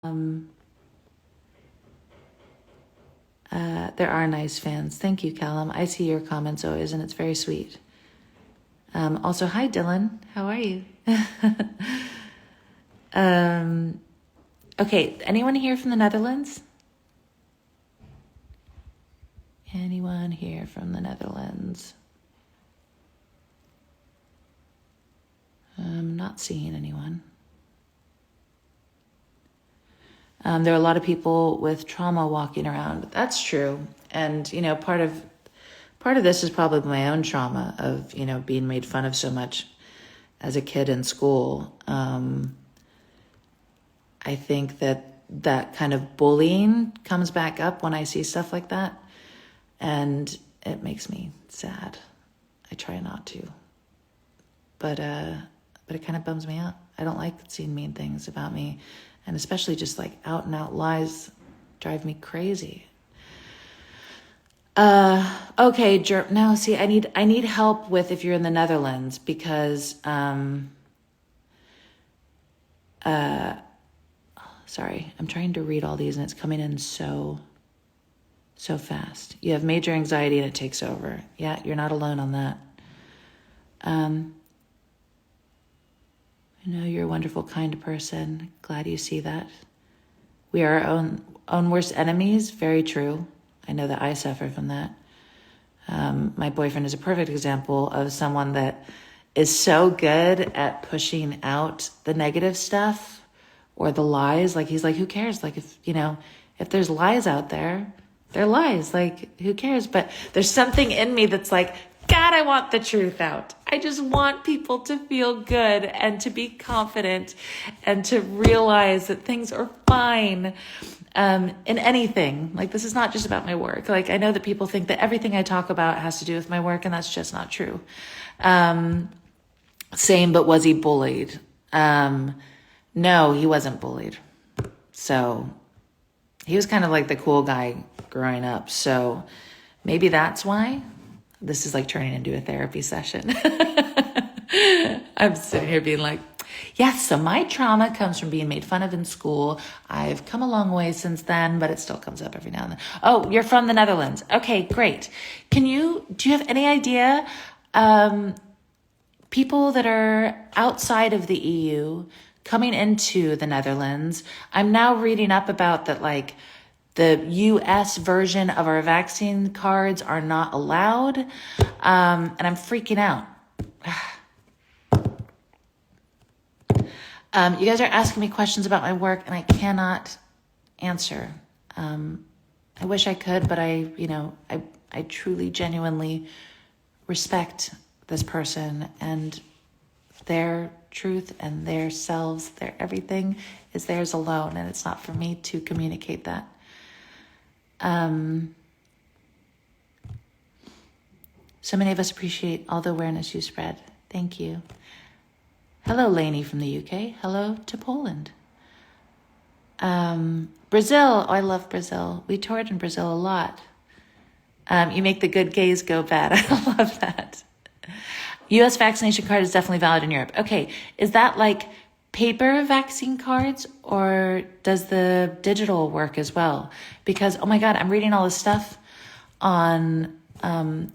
Um, there are nice fans. Thank you, Callum. I see your comments always, and it's very sweet. Also, hi, Dylan. How are you? Okay, anyone here from the Netherlands? Anyone here from the Netherlands? I'm not seeing anyone. There are a lot of people with trauma walking around. That's true. And, part of this is probably my own trauma of, being made fun of so much as a kid in school. I think that kind of bullying comes back up when I see stuff like that. And it makes me sad. I try not to. But it kind of bums me out. I don't like seeing mean things about me. And especially just like out and out lies drive me crazy. Okay, now see, I need help with if you're in the Netherlands because, sorry, I'm trying to read all these and it's coming in so fast. You have major anxiety and it takes over. Yeah, you're not alone on that. I know you're a wonderful, kind person. Glad you see that. We are our own worst enemies. Very true. I know that I suffer from that. My boyfriend is a perfect example of someone that is so good at pushing out the negative stuff or the lies. Like, he's like, who cares? Like, if there's lies out there, they're lies. Like, who cares? But there's something in me that's like, God, I want the truth out. I just want people to feel good and to be confident and to realize that things are fine in anything. Like, this is not just about my work. Like, I know that people think that everything I talk about has to do with my work, and that's just not true. Same, but was he bullied? No, he wasn't bullied. So he was kind of like the cool guy growing up. So maybe that's why. This is like turning into a therapy session. I'm sitting here being like, yes, so my trauma comes from being made fun of in school. I've come a long way since then, but it still comes up every now and then. Oh, you're from the Netherlands. Okay, great. Do you have any idea, people that are outside of the EU coming into the Netherlands? I'm now reading up about that, like, the US version of our vaccine cards are not allowed. And I'm freaking out. You guys are asking me questions about my work and I cannot answer. I wish I could, but I truly, genuinely respect this person and their truth and their selves, their everything is theirs alone. And it's not for me to communicate that. So many of us appreciate all the awareness you spread. Thank you. Hello, Lainey from the UK. Hello to Poland. Brazil. Oh, I love Brazil. We toured in Brazil a lot. You make the good gays go bad. I love that. US vaccination card is definitely valid in Europe. Okay. Is that like paper vaccine cards or does the digital work as well? Because, oh my God, I'm reading all this stuff online and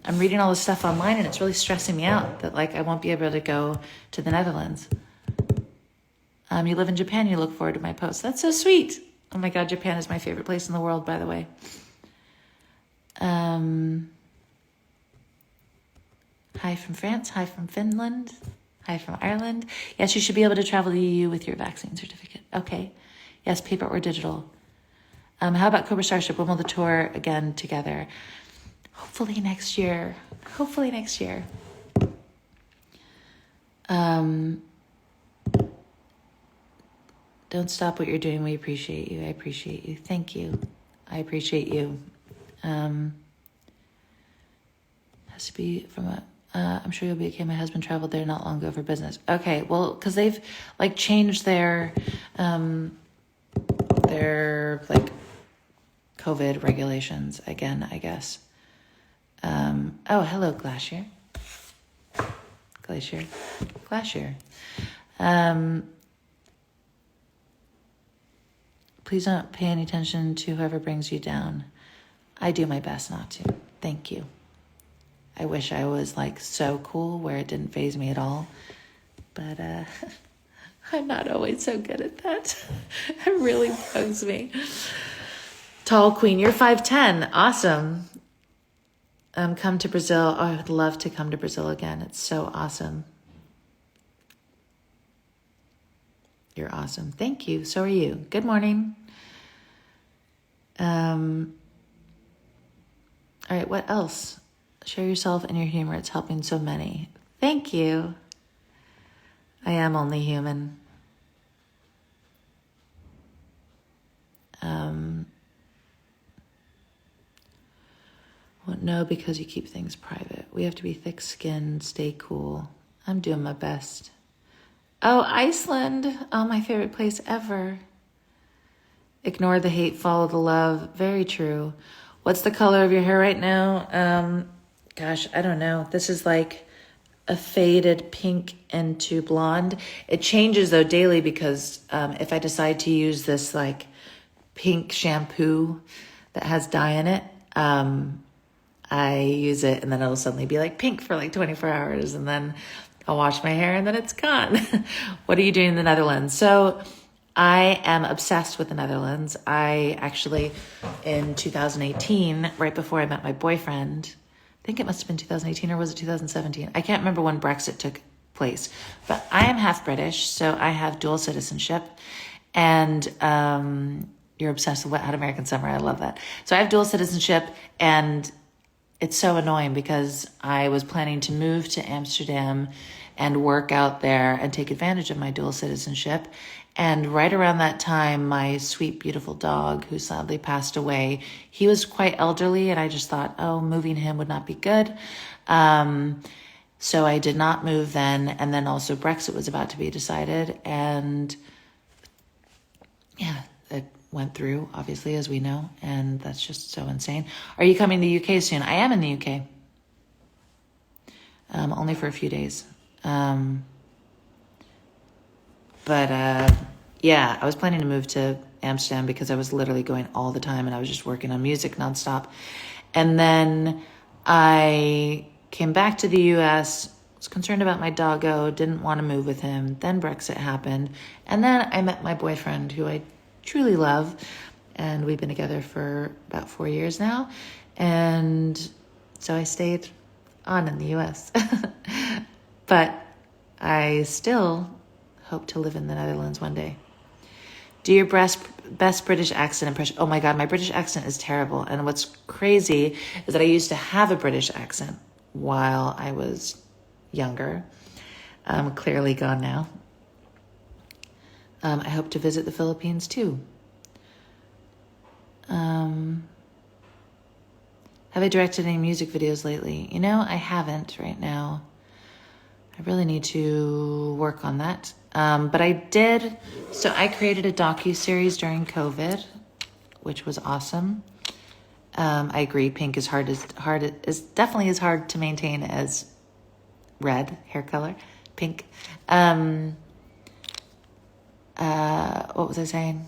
it's really stressing me out that like I won't be able to go to the Netherlands. You live in Japan, you look forward to my posts. That's so sweet. Oh my God, Japan is my favorite place in the world, by the way. Hi from France, hi from Finland, hi from Ireland. Yes, you should be able to travel to the EU with your vaccine certificate. Okay. Yes, paper or digital. How about Cobra Starship? When will the tour again together? Hopefully next year. Don't stop what you're doing. We appreciate you. I appreciate you. Thank you. I appreciate you. Has to be from I'm sure you'll be okay. My husband traveled there not long ago for business. Okay, well, because they've like changed their like COVID regulations again, I guess. Oh, hello, Glacier. Please don't pay any attention to whoever brings you down. I do my best not to. Thank you. I wish I was like so cool where it didn't faze me at all. But I'm not always so good at that. It really bugs me. Tall queen, you're 5'10". Awesome. Come to Brazil. Oh, I would love to come to Brazil again. It's so awesome. You're awesome. Thank you. So are you. Good morning. All right, what else? Share yourself and your humor. It's helping so many. Thank you. I am only human. Well, no, because you keep things private. We have to be thick-skinned, stay cool. I'm doing my best. Oh, Iceland. Oh, my favorite place ever. Ignore the hate, follow the love. Very true. What's the color of your hair right now? Gosh, I don't know. This is like a faded pink into blonde. It changes though daily because if I decide to use this like pink shampoo that has dye in it, I use it and then it'll suddenly be like pink for like 24 hours and then I'll wash my hair and then it's gone. What are you doing in the Netherlands? So I am obsessed with the Netherlands. I actually, in 2018, right before I met my boyfriend, I think it must have been 2018 or was it 2017? I can't remember when Brexit took place, but I am half British, so I have dual citizenship. And you're obsessed with Wet Hot American Summer. I love that. So I have dual citizenship, and it's so annoying because I was planning to move to Amsterdam and work out there and take advantage of my dual citizenship. And right around that time, my sweet, beautiful dog, who sadly passed away, he was quite elderly, and I just thought, oh, moving him would not be good. So I did not move then. And then also Brexit was about to be decided. And yeah, it went through, obviously, as we know. And that's just so insane. Are you coming to the UK soon? I am in the UK. Only for a few days. Yeah, I was planning to move to Amsterdam because I was literally going all the time and I was just working on music nonstop. And then I came back to the US, was concerned about my doggo, didn't want to move with him. Then Brexit happened. And then I met my boyfriend, who I truly love. And we've been together for about 4 years now. And so I stayed on in the US. But I still hope to live in the Netherlands one day. Do your best British accent impression. Oh my God, my British accent is terrible. And what's crazy is that I used to have a British accent while I was younger. Clearly gone now. I hope to visit the Philippines too. Have I directed any music videos lately? You know, I haven't right now. I really need to work on that. But I did. So I created a docu-series during COVID, which was awesome. I agree. Pink is definitely as hard to maintain as red hair color. Pink. What was I saying?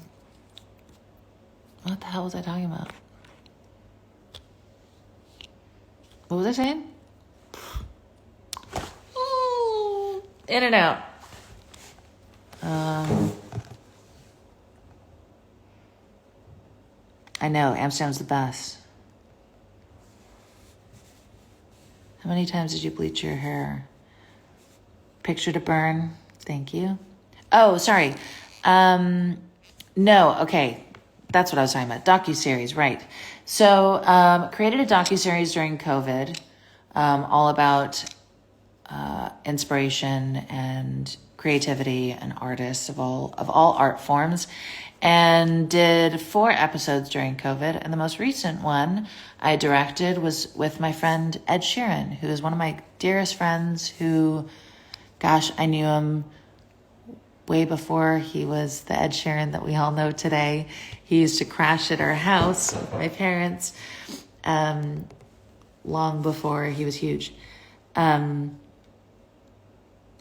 What the hell was I talking about? What was I saying? In and out. I know, Amsterdam's the best. How many times did you bleach your hair? Picture to burn. Thank you. Oh, sorry. No, okay. That's what I was talking about. Docu-series, right. So, created a docu-series during COVID, all about inspiration and creativity and artists of all art forms, and did 4 episodes during COVID. And the most recent one I directed was with my friend Ed Sheeran, who is one of my dearest friends who, gosh, I knew him way before he was the Ed Sheeran that we all know today. He used to crash at our house with my parents long before he was huge.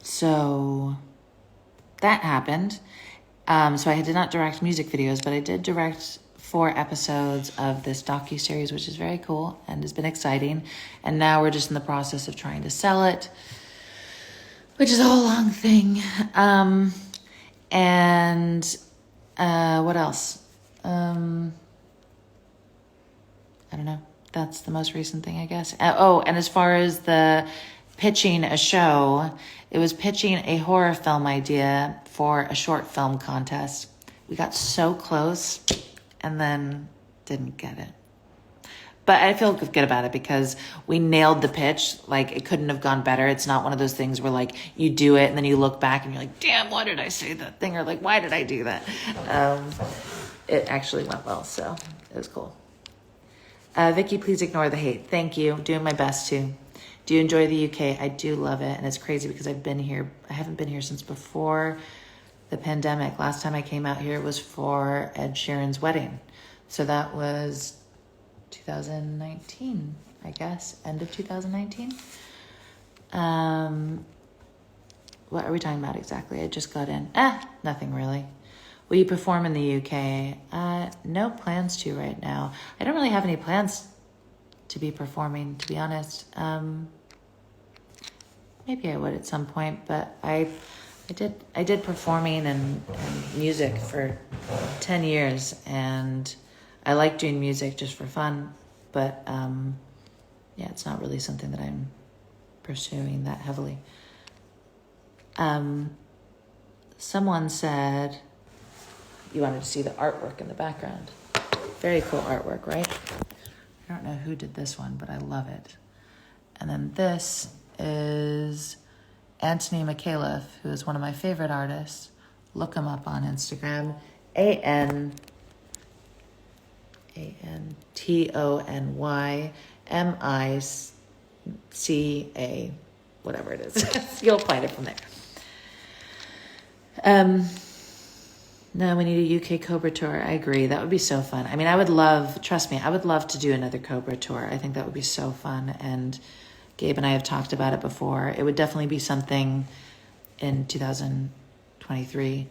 So that happened. So I did not direct music videos, but I did direct 4 episodes of this docuseries, which is very cool and has been exciting. And now we're just in the process of trying to sell it, which is a whole long thing. What else? I don't know. That's the most recent thing, I guess. And as far as the pitching a show, it was pitching a horror film idea for a short film contest. We got so close and then didn't get it. But I feel good about it because we nailed the pitch. Like, it couldn't have gone better. It's not one of those things where, like, you do it and then you look back and you're like, damn, why did I say that thing? Or, like, why did I do that? It actually went well, so it was cool. Vicky, please ignore the hate. Thank you. Doing my best to. Do you enjoy the UK? I do love it. And it's crazy because I've been here. I haven't been here since before the pandemic. Last time I came out here was for Ed Sheeran's wedding. So that was 2019, I guess. End of 2019. What are we talking about exactly? I just got in. Nothing really. Will you perform in the UK? No plans to right now. I don't really have any plans to be performing, to be honest. Maybe I would at some point, but I did performing and music for 10 years, and I like doing music just for fun, but yeah, it's not really something that I'm pursuing that heavily. Someone said you wanted to see the artwork in the background. Very cool artwork, right? I don't know who did this one, but I love it. And then this is Anthony Michailov, who is one of my favorite artists. Look him up on Instagram. ANTonyMica, whatever it is. You'll find it from there. No, we need a UK Cobra tour. I agree. That would be so fun. I mean, trust me, I would love to do another Cobra tour. I think that would be so fun. And Gabe and I have talked about it before. It would definitely be something in 2023.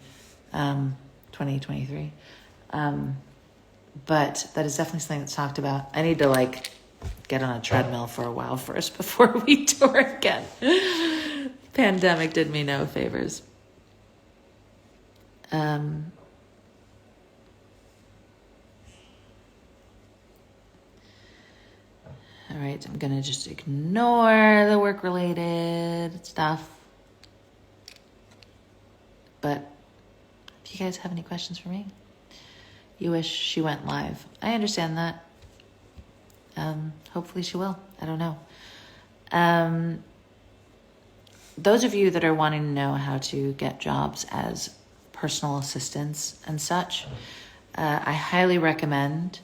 But that is definitely something that's talked about. I need to get on a treadmill for a while first before we tour again. Pandemic did me no favors. All right, I'm gonna just ignore the work-related stuff. But if you guys have any questions for me, you wish she went live. I understand that. Hopefully she will. I don't know. Those of you that are wanting to know how to get jobs as personal assistants and such, I highly recommend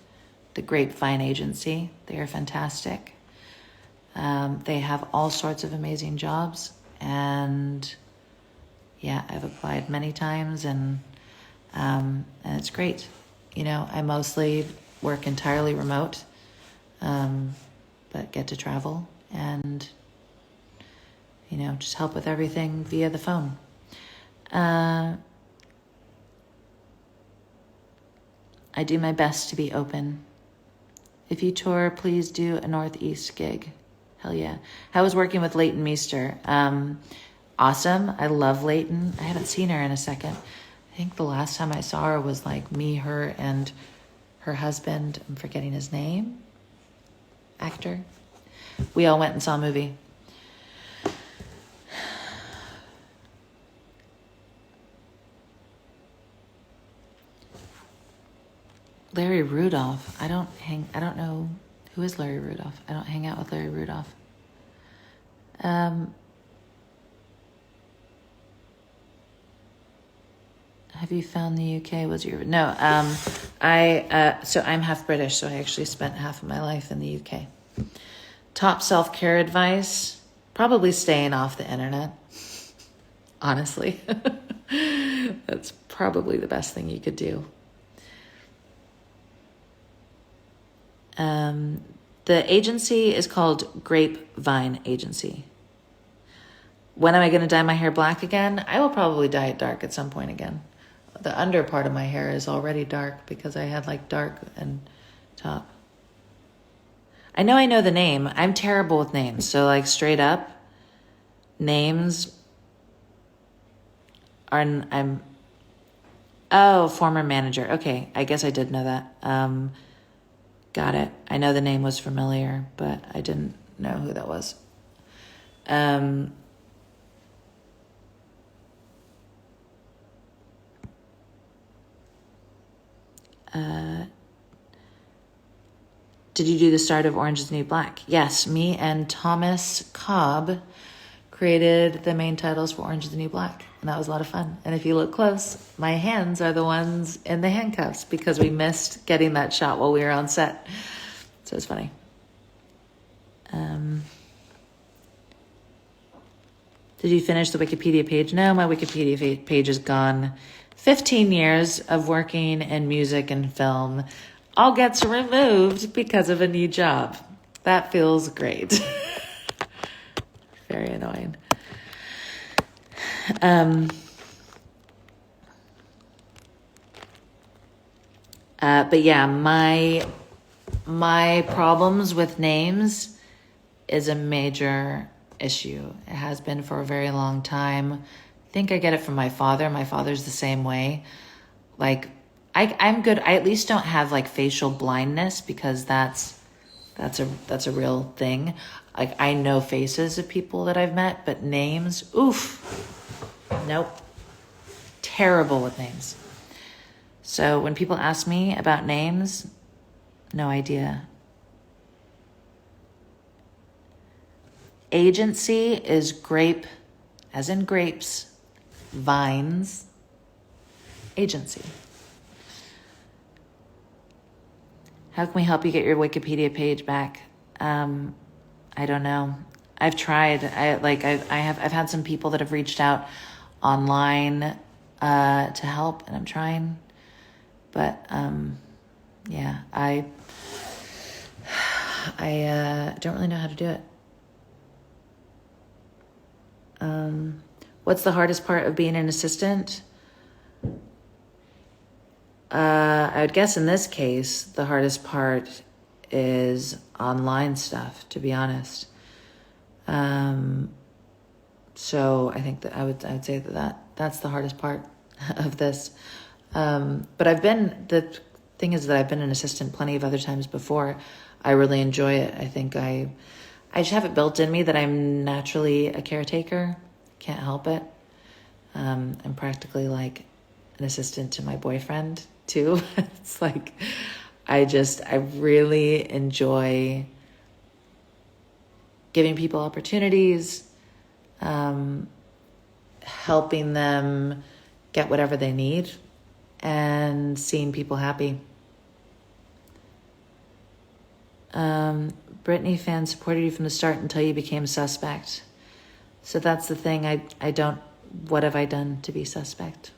the Grapevine Agency. They are fantastic. They have all sorts of amazing jobs, and yeah, I've applied many times, and it's great. You know, I mostly work entirely remote, but get to travel and, you know, just help with everything via the phone. I do my best to be open. If you tour, please do a Northeast gig. Hell yeah. How was working with Leighton Meester? Awesome. I love Leighton. I haven't seen her in a second. I think the last time I saw her was me, her, and her husband. I'm forgetting his name. Actor. We all went and saw a movie. Larry Rudolph. I don't know who is Larry Rudolph. I don't hang out with Larry Rudolph. Have you found the UK? No, so I'm half British, so I actually spent half of my life in the UK. Top self-care advice, probably staying off the internet. Honestly. That's probably the best thing you could do. The agency is called Grapevine Agency. When am I going to dye my hair black again? I will probably dye it dark at some point again. the under part of my hair is already dark because I had like dark and top. I know the name. I'm terrible with names. So like straight up, names are, former manager. Okay, I guess I did know that. Got it. I know the name was familiar, but I didn't know who that was. Did you do the start of Orange is the New Black? Yes, me and Thomas Cobb created the main titles for Orange is the New Black, and that was a lot of fun. And if you look close, my hands are the ones in the handcuffs because we missed getting that shot while we were on set. So it's funny. Did you finish the Wikipedia page? No, my Wikipedia page is gone. 15 years of working in music and film all gets removed because of a new job. That feels great. Very annoying. But yeah, my problems with names is a major issue. It has been for a very long time. I think I get it from my father. My father's the same way. Like, I'm good. I at least don't have like facial blindness because that's a real thing. Like, I know faces of people that I've met, but names, oof, nope. Terrible with names. So when people ask me about names, no idea. Agency is grape, as in grapes, vines, agency. How can we help you get your Wikipedia page back? I don't know. I've tried. I've had some people that have reached out online to help, and I'm trying. But yeah, I don't really know how to do it. What's the hardest part of being an assistant? I would guess in this case, the hardest part is online stuff, to be honest. So I think that I would say that's the hardest part of this. But the thing is that I've been an assistant plenty of other times before. I really enjoy it. I think I just have it built in me that I'm naturally a caretaker. Can't help it. I'm practically like an assistant to my boyfriend too. It's like, I really enjoy giving people opportunities, helping them get whatever they need, and seeing people happy. Britney fans supported you from the start until you became suspect. So that's the thing. What have I done to be suspect?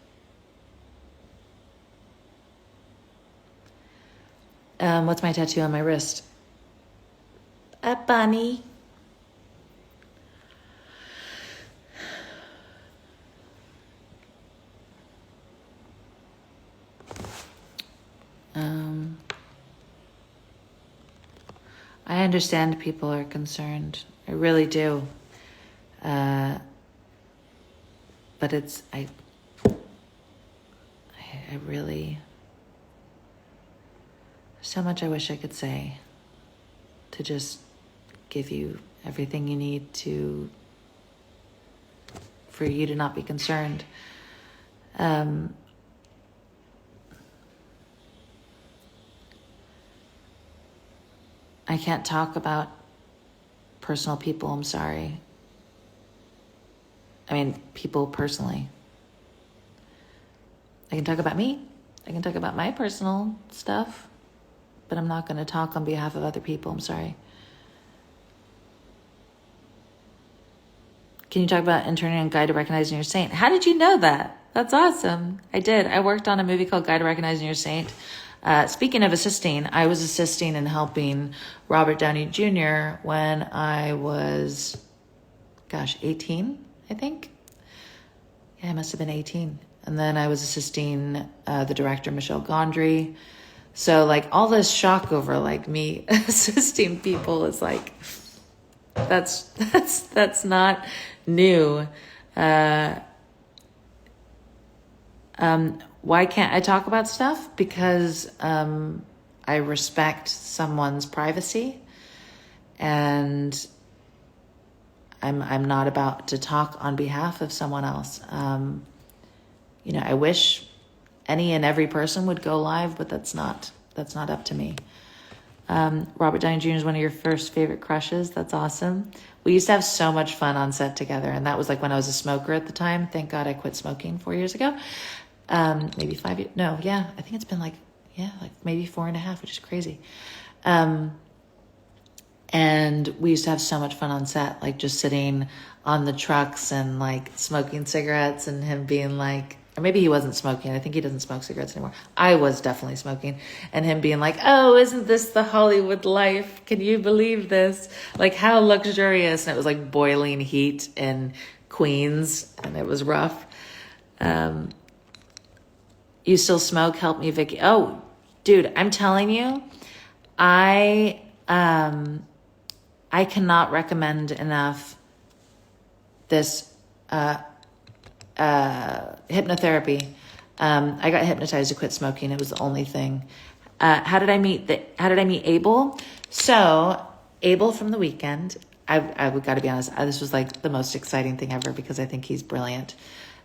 What's my tattoo on my wrist? A bunny. I understand people are concerned. I really do. But I really, so much I wish I could say to just give you everything you need for you to not be concerned. I can't talk about personal people, I'm sorry. I mean, people personally. I can talk about me. I can talk about my personal stuff, but I'm not going to talk on behalf of other people, I'm sorry. Can you talk about interning on Guide to Recognizing Your Saint? How did you know that? That's awesome. I did. I worked on a movie called Guide to Recognizing Your Saint. Speaking of assisting, I was assisting and helping Robert Downey Jr. when I was, 18, I think. Yeah, I must have been 18. And then I was assisting the director, Michelle Gondry. So like all this shock over like me assisting people is like, that's not new. Why can't I talk about stuff? Because I respect someone's privacy, and I'm not about to talk on behalf of someone else. I wish any and every person would go live, but that's not up to me. Robert Downey Jr. is one of your first favorite crushes. That's awesome. We used to have so much fun on set together, and that was like when I was a smoker at the time. Thank God I quit smoking 4 years ago. Maybe 5 years. No, yeah, I think it's been like maybe 4.5, which is crazy. And we used to have so much fun on set, like just sitting on the trucks and like smoking cigarettes, and him being like, or maybe he wasn't smoking. I think he doesn't smoke cigarettes anymore. I was definitely smoking. And him being like, oh, isn't this the Hollywood life? Can you believe this? Like, how luxurious. And it was like boiling heat in Queens, and it was rough. You still smoke? Help me, Vicky. Oh, dude, I'm telling you, I cannot recommend enough this hypnotherapy. I got hypnotized to quit smoking. It was the only thing. How did I meet Abel? So Abel from The Weeknd. I got to be honest. This was like the most exciting thing ever because I think he's brilliant,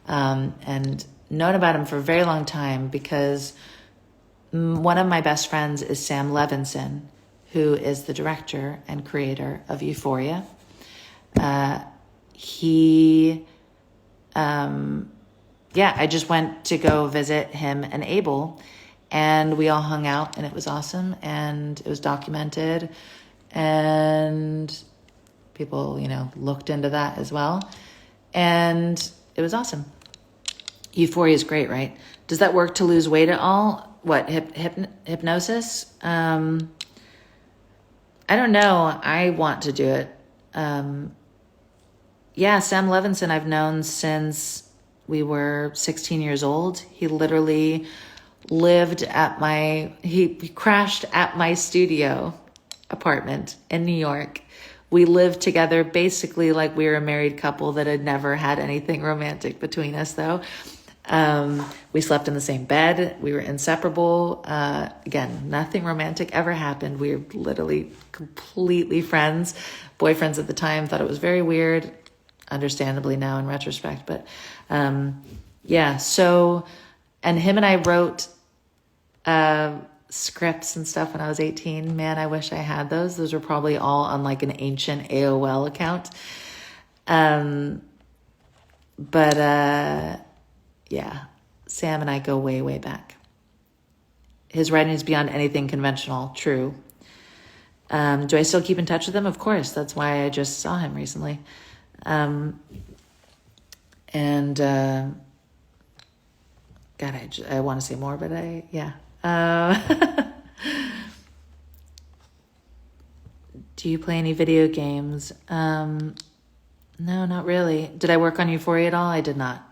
and known about him for a very long time because one of my best friends is Sam Levinson, who is the director and creator of Euphoria. I just went to go visit him and Abel, and we all hung out, and it was awesome, and it was documented, and people, looked into that as well, and it was awesome. Euphoria is great, right? Does that work to lose weight at all? What, hypnosis? I don't know. I want to do it. Sam Levinson I've known since we were 16 years old. He literally he crashed at my studio apartment in New York. We lived together basically like we were a married couple that had never had anything romantic between us, though. We slept in the same bed. We were inseparable. Again, nothing romantic ever happened. We were literally completely friends. Boyfriends at the time thought it was very weird, understandably now in retrospect. But so, and him and I wrote scripts and stuff when I was 18. Man, I wish I had those. Those were probably all on like an ancient AOL account. Sam and I go way, way back. His writing is beyond anything conventional. True. Do I still keep in touch with him? Of course. That's why I just saw him recently. God, I want to say more, but do you play any video games? No, not really. Did I work on Euphoria at all? I did not.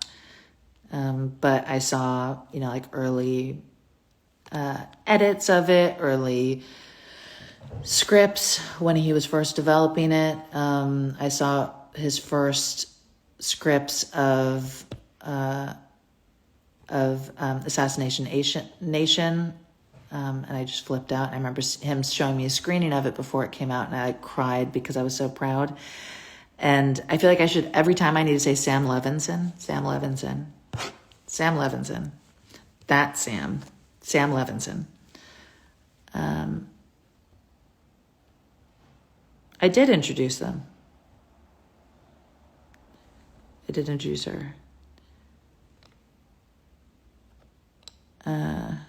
But I saw, like early edits of it, early scripts when he was first developing it. I saw his first scripts of Assassination Nation, and I just flipped out. I remember him showing me a screening of it before it came out, and I cried because I was so proud. And I feel like I should, every time I need to say Sam Levinson. That Sam Levinson. I did introduce them. I did introduce her. Are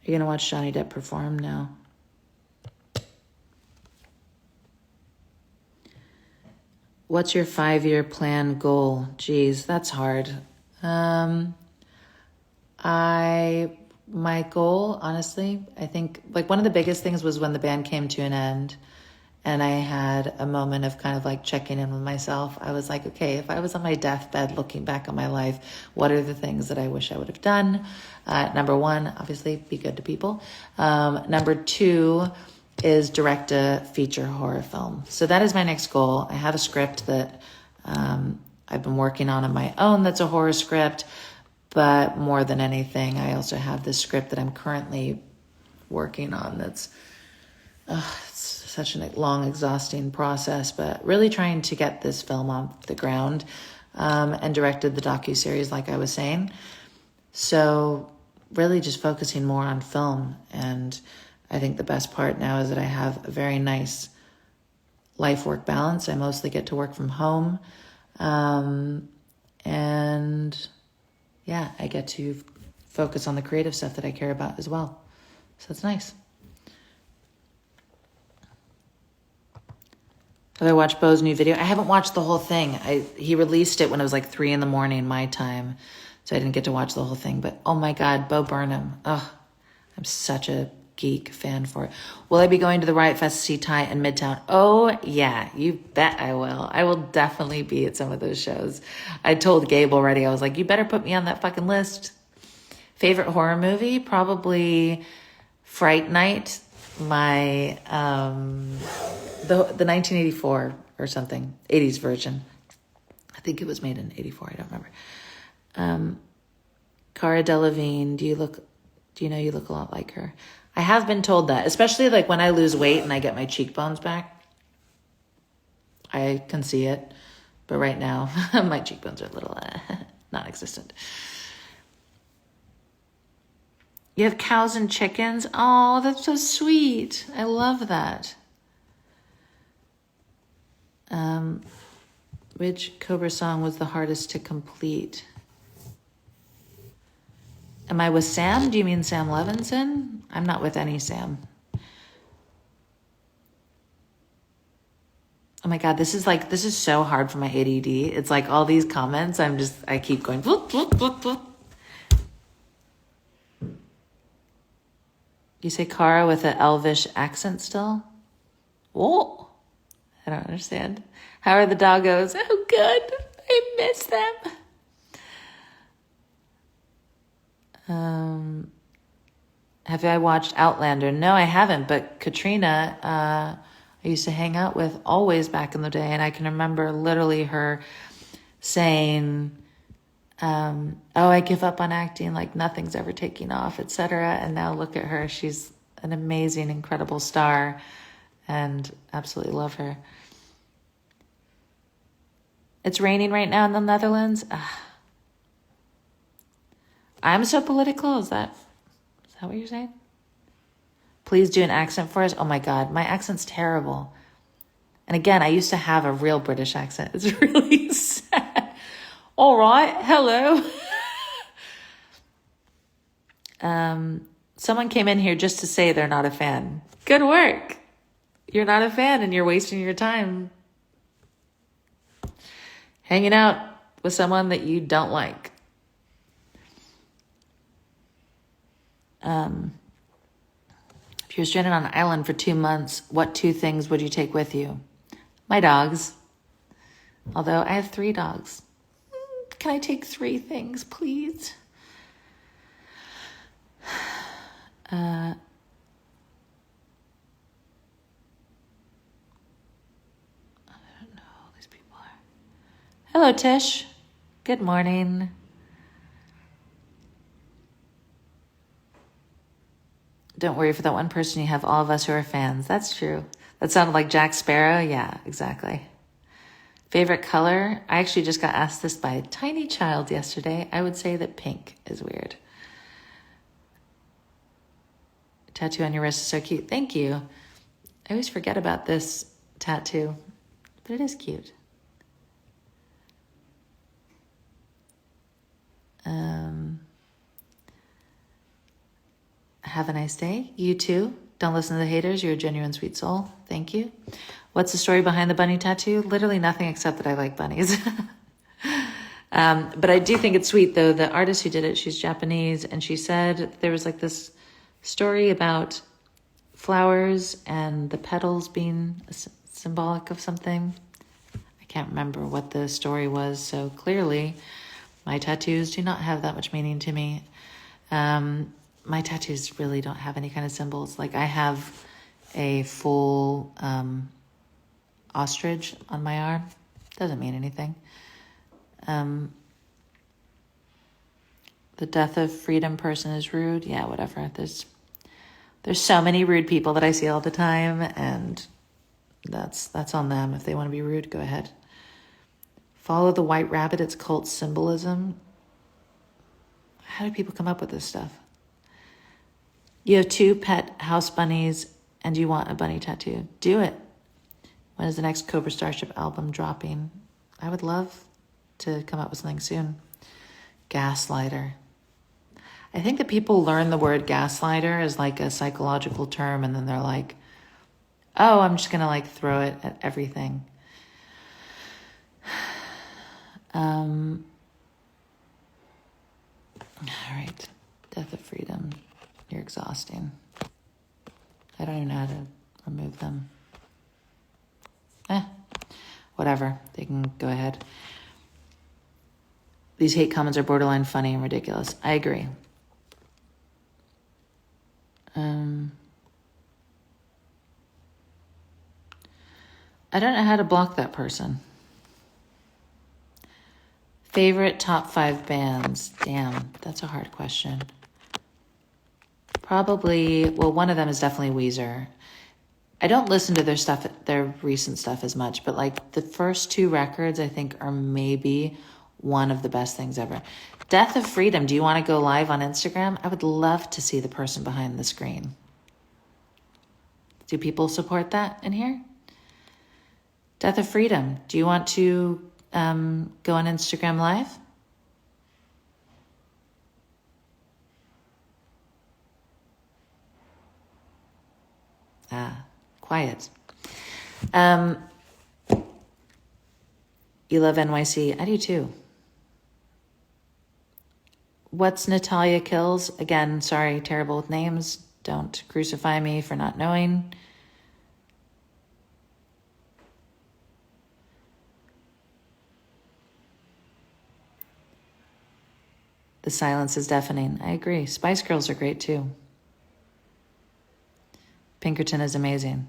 you going to watch Johnny Depp perform? No. What's your 5-year plan goal? Geez, that's hard. My goal, honestly, I think like one of the biggest things was when the band came to an end, And I had a moment of kind of like checking in with myself. I was like, okay, if I was on my deathbed looking back on my life, what are the things that I wish I would have done? Number one, obviously, be good to people. Number two is direct a feature horror film. So that is my next goal. I have a script that I've been working on my own that's a horror script. But more than anything, I also have this script that I'm currently working on that's it's such a long, exhausting process, but really trying to get this film off the ground, and directed the docuseries, like I was saying. So really just focusing more on film. And I think the best part now is that I have a very nice life-work balance. I mostly get to work from home. And yeah, I get to focus on the creative stuff that I care about as well. So it's nice. Have I watched Bo's new video? I haven't watched the whole thing. He released it when it was like 3 a.m. my time, so I didn't get to watch the whole thing. But oh my God, Bo Burnham. Oh, I'm such a geek fan for it. Will I be going to the Riot Fest to see Ty in Midtown? Oh yeah, you bet I will. I will definitely be at some of those shows. I told Gabe already, I was like, you better put me on that fucking list. Favorite horror movie? Probably Fright Night. My the 1984 or something, 80s version. I think it was made in 84. I don't remember. Cara Delevingne. Do you know you look a lot like her? I have been told that, especially like when I lose weight and I get my cheekbones back. I can see it, but right now my cheekbones are a little non-existent. You have cows and chickens? Oh, that's so sweet. I love that. Which Cobra song was the hardest to complete? Am I with Sam? Do you mean Sam Levinson? I'm not with any Sam. Oh my God, this is so hard for my ADD. It's like all these comments, I keep going, whoop, whoop, whoop, whoop. You say Cara with an Elvish accent still? Whoa. I don't understand. How are the doggos? Oh, good. I miss them. Have I watched Outlander? No, I haven't. But Katrina, I used to hang out with always back in the day. And I can remember literally her saying, oh, I give up on acting, like nothing's ever taking off, etc. And now look at her. She's an amazing, incredible star and absolutely love her. It's raining right now in the Netherlands. I'm so political. Is that what you're saying? Please do an accent for us. Oh my God, my accent's terrible. And again, I used to have a real British accent. It's really sad. All right, hello. Someone came in here just to say they're not a fan. Good work. You're not a fan and you're wasting your time hanging out with someone that you don't like. If you're stranded on an island for 2 months, what 2 things would you take with you? My dogs. Although I have 3 dogs. Can I take 3 things, please? I don't know who these people are. Hello, Tish. Good morning. Don't worry, for that one person, you have all of us who are fans. That's true. That sounded like Jack Sparrow. Yeah, exactly. Favorite color? I actually just got asked this by a tiny child yesterday. I would say that pink is weird. Tattoo on your wrist is so cute. Thank you. I always forget about this tattoo, but it is cute. Have a nice day. You too. Don't listen to the haters. You're a genuine sweet soul. Thank you. What's the story behind the bunny tattoo? Literally nothing except that I like bunnies. But I do think it's sweet, though. The artist who did it, she's Japanese, and she said there was like this story about flowers and the petals being symbolic of something. I can't remember what the story was, so clearly my tattoos do not have that much meaning to me. My tattoos really don't have any kind of symbols. Like, I have a full ostrich on my arm. Doesn't mean anything. The death of freedom person is rude. Yeah, whatever. There's so many rude people that I see all the time, and that's on them. If they want to be rude, go ahead. Follow the white rabbit, it's cult symbolism. How do people come up with this stuff? You have 2 pet house bunnies and you want a bunny tattoo. Do it. When is the next Cobra Starship album dropping? I would love to come up with something soon. Gaslighter. I think that people learn the word gaslighter as like a psychological term, and then they're like, oh, I'm just going to like throw it at everything. All right. Death of freedom. You're exhausting. I don't even know how to remove them. Whatever. They can go ahead. These hate comments are borderline funny and ridiculous. I agree. I don't know how to block that person. Favorite top 5 bands? Damn, that's a hard question. Probably, well, one of them is definitely Weezer. I don't listen to their stuff, their recent stuff as much, but like the first 2 records I think are maybe one of the best things ever. Death of Freedom. Do you want to go live on Instagram? I would love to see the person behind the screen. Do people support that in here? Death of Freedom. Do you want to go on Instagram live? Quiet. You love NYC. I do too. What's Natalia Kills? Again, sorry, terrible with names. Don't crucify me for not knowing. The silence is deafening. I agree. Spice Girls are great too. Pinkerton is amazing.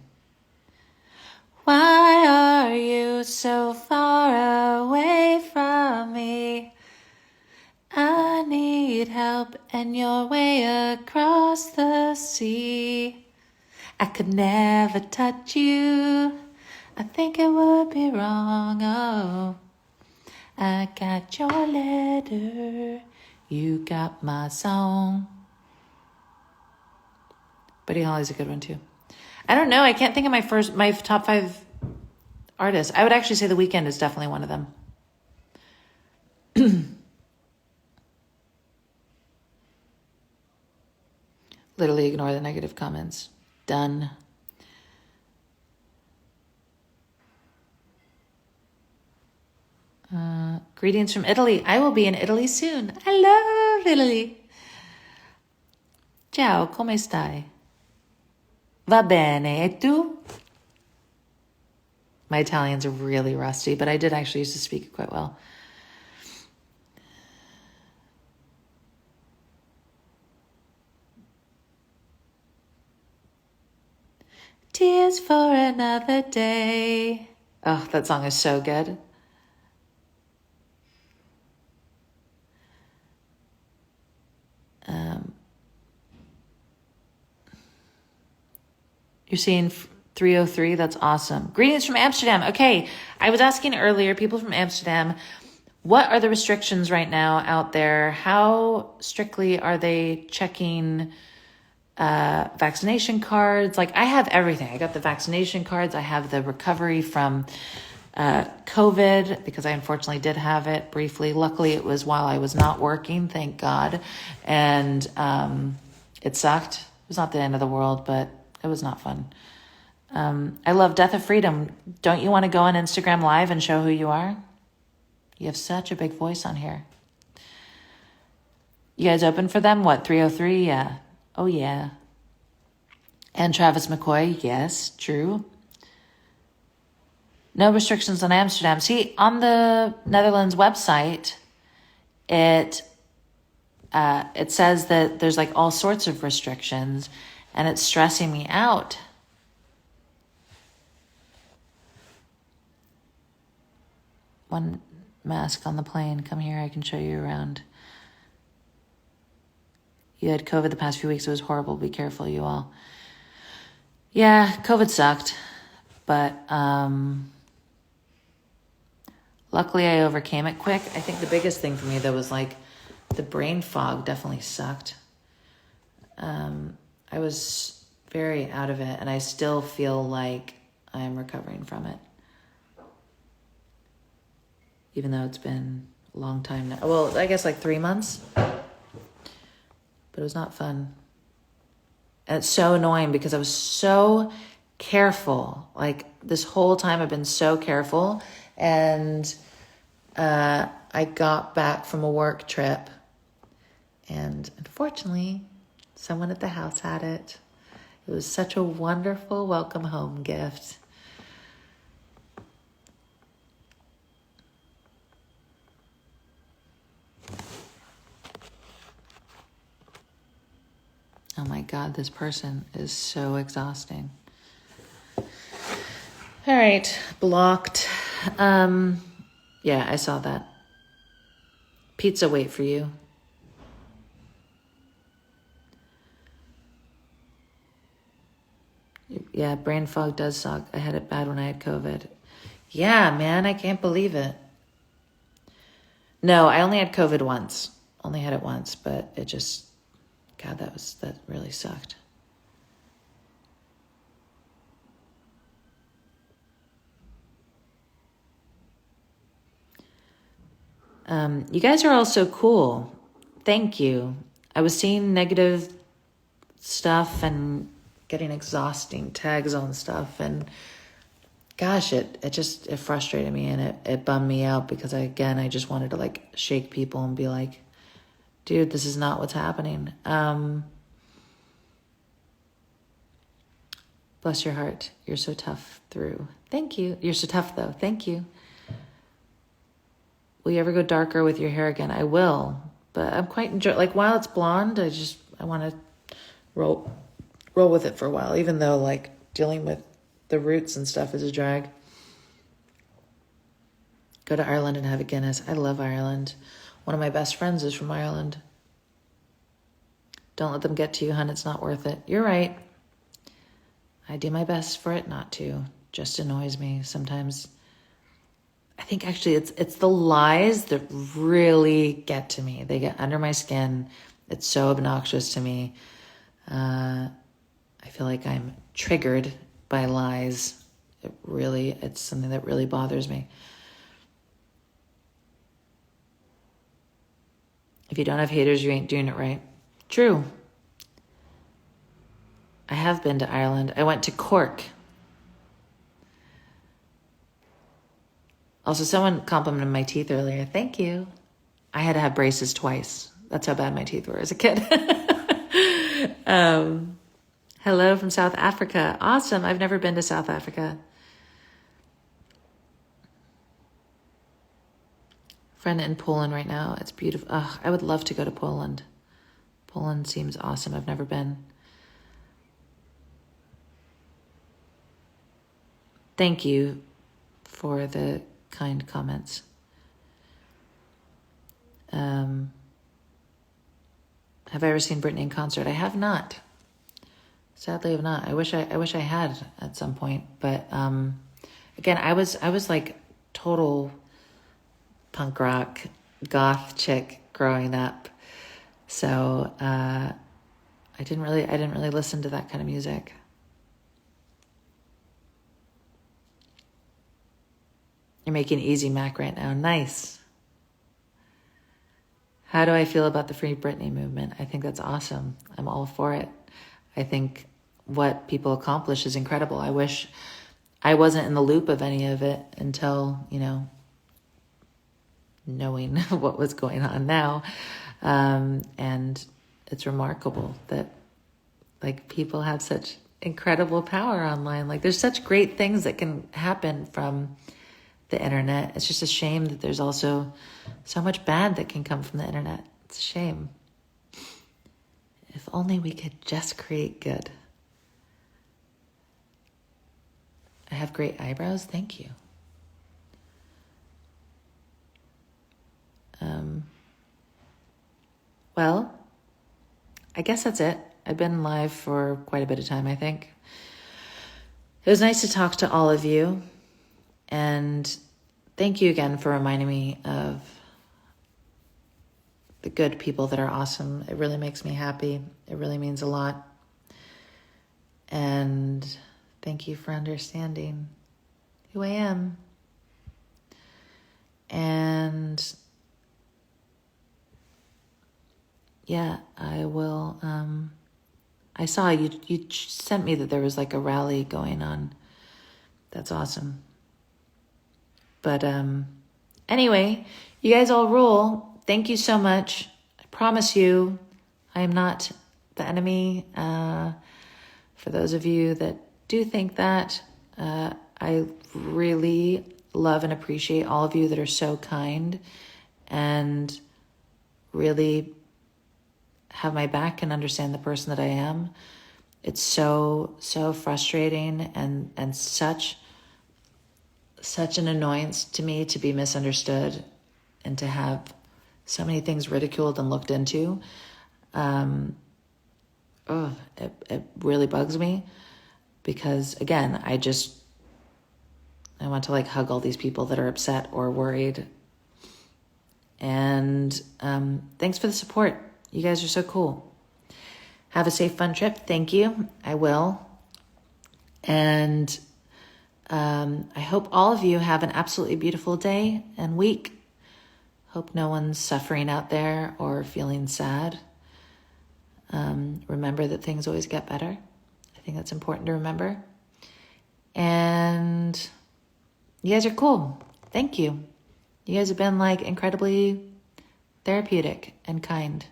Why are you so far away from me? I need help and you're way across the sea. I could never touch you. I think it would be wrong. Oh, I got your letter. You got my song. Buddy Holly's a good one too. I don't know. I can't think of my top 5 artists. I would actually say The Weeknd is definitely one of them. Literally ignore the negative comments. Done. Greetings from Italy. I will be in Italy soon. I love Italy. Ciao, come stai? Va bene, e tu? My Italians are really rusty, but I did actually used to speak it quite well. Tears for another day. Oh, that song is so good. You're seeing 303. That's awesome. Greetings from Amsterdam. Okay, I was asking earlier, people from Amsterdam, what are the restrictions right now out there? How strictly are they checking vaccination cards? Like, I have everything. I got the vaccination cards. I have the recovery from COVID, because I unfortunately did have it briefly. Luckily, it was while I was not working, thank God. And it sucked. It was not the end of the world, but it was not fun. I love Death of Freedom. Don't you want to go on Instagram Live and show who you are? You have such a big voice on here. You guys open for them? What, 303? Yeah. Oh, yeah. And Travis McCoy, yes, true. No restrictions on Amsterdam. See, on the Netherlands website, it says that there's like all sorts of restrictions, and it's stressing me out. One mask on the plane. Come here, I can show you around. You had COVID the past few weeks. It was horrible. Be careful, you all. Yeah, COVID sucked, but luckily I overcame it quick. I think the biggest thing for me though was like the brain fog definitely sucked. I was very out of it, and I still feel like I'm recovering from it. Even though it's been a long time now. Well, I guess like 3 months. But it was not fun. And it's so annoying because I was so careful. Like this whole time I've been so careful. And I got back from a work trip. And unfortunately, someone at the house had it. It was such a wonderful welcome home gift. Oh my God, this person is so exhausting. All right, blocked. Yeah, I saw that. Pizza wait for you. Yeah, brain fog does suck. I had it bad when I had COVID. Yeah, man, I can't believe it. No, I only had COVID once. Only had it once, but it just... God, that really sucked. You guys are all so cool. Thank you. I was seeing negative stuff and getting exhausting tags on stuff, and gosh, it frustrated me, and it bummed me out because I just wanted to like shake people and be like, dude, this is not what's happening. Bless your heart. You're so tough through. Thank you. You're so tough though. Thank you. Will you ever go darker with your hair again? I will, but I'm quite like while it's blonde, I want to roll with it for a while, even though like dealing with the roots and stuff is a drag. Go to Ireland and have a Guinness. I love Ireland. One of my best friends is from Ireland. Don't let them get to you, hun. It's not worth it. You're right. I do my best for it not to. Just annoys me sometimes. I think actually it's the lies that really get to me. They get under my skin. It's so obnoxious to me. I feel like I'm triggered by lies. It's something that really bothers me. If you don't have haters, you ain't doing it right. True. I have been to Ireland. I went to Cork. Also, someone complimented my teeth earlier. Thank you. I had to have braces twice. That's how bad my teeth were as a kid. Hello from South Africa. Awesome. I've never been to South Africa. Friend in Poland right now. It's beautiful. Oh, I would love to go to Poland. Poland seems awesome. I've never been. Thank you for the kind comments. Have I ever seen Britney in concert? I have not. Sadly, I have not. I wish I had at some point. But again, I was like total punk rock goth chick growing up, so I didn't really listen to that kind of music. You're making easy Mac right now. Nice. How do I feel about the Free Britney movement? I think that's awesome. I'm all for it. I think what people accomplish is incredible. I wish I wasn't in the loop of any of it until, knowing what was going on now. And it's remarkable that like people have such incredible power online. Like there's such great things that can happen from the internet. It's just a shame that there's also so much bad that can come from the internet. It's a shame. If only we could just create good. I have great eyebrows. Thank you. Well, I guess that's it. I've been live for quite a bit of time, I think. It was nice to talk to all of you. And thank you again for reminding me of the good people that are awesome. It really makes me happy. It really means a lot. And thank you for understanding who I am. And yeah, I will, I saw you sent me that there was like a rally going on. That's awesome. But anyway, you guys all rule. Thank you so much. I promise you, I am not the enemy. For those of you that do think that, I really love and appreciate all of you that are so kind and really have my back and understand the person that I am. It's so frustrating and such an annoyance to me to be misunderstood and to have so many things ridiculed and looked into. It really bugs me because, again, I want to like hug all these people that are upset or worried. And thanks for the support. You guys are so cool. Have a safe, fun trip. Thank you. I will. And I hope all of you have an absolutely beautiful day and week. Hope no one's suffering out there or feeling sad. Remember that things always get better. I think that's important to remember. And you guys are cool. Thank you. You guys have been like incredibly therapeutic and kind.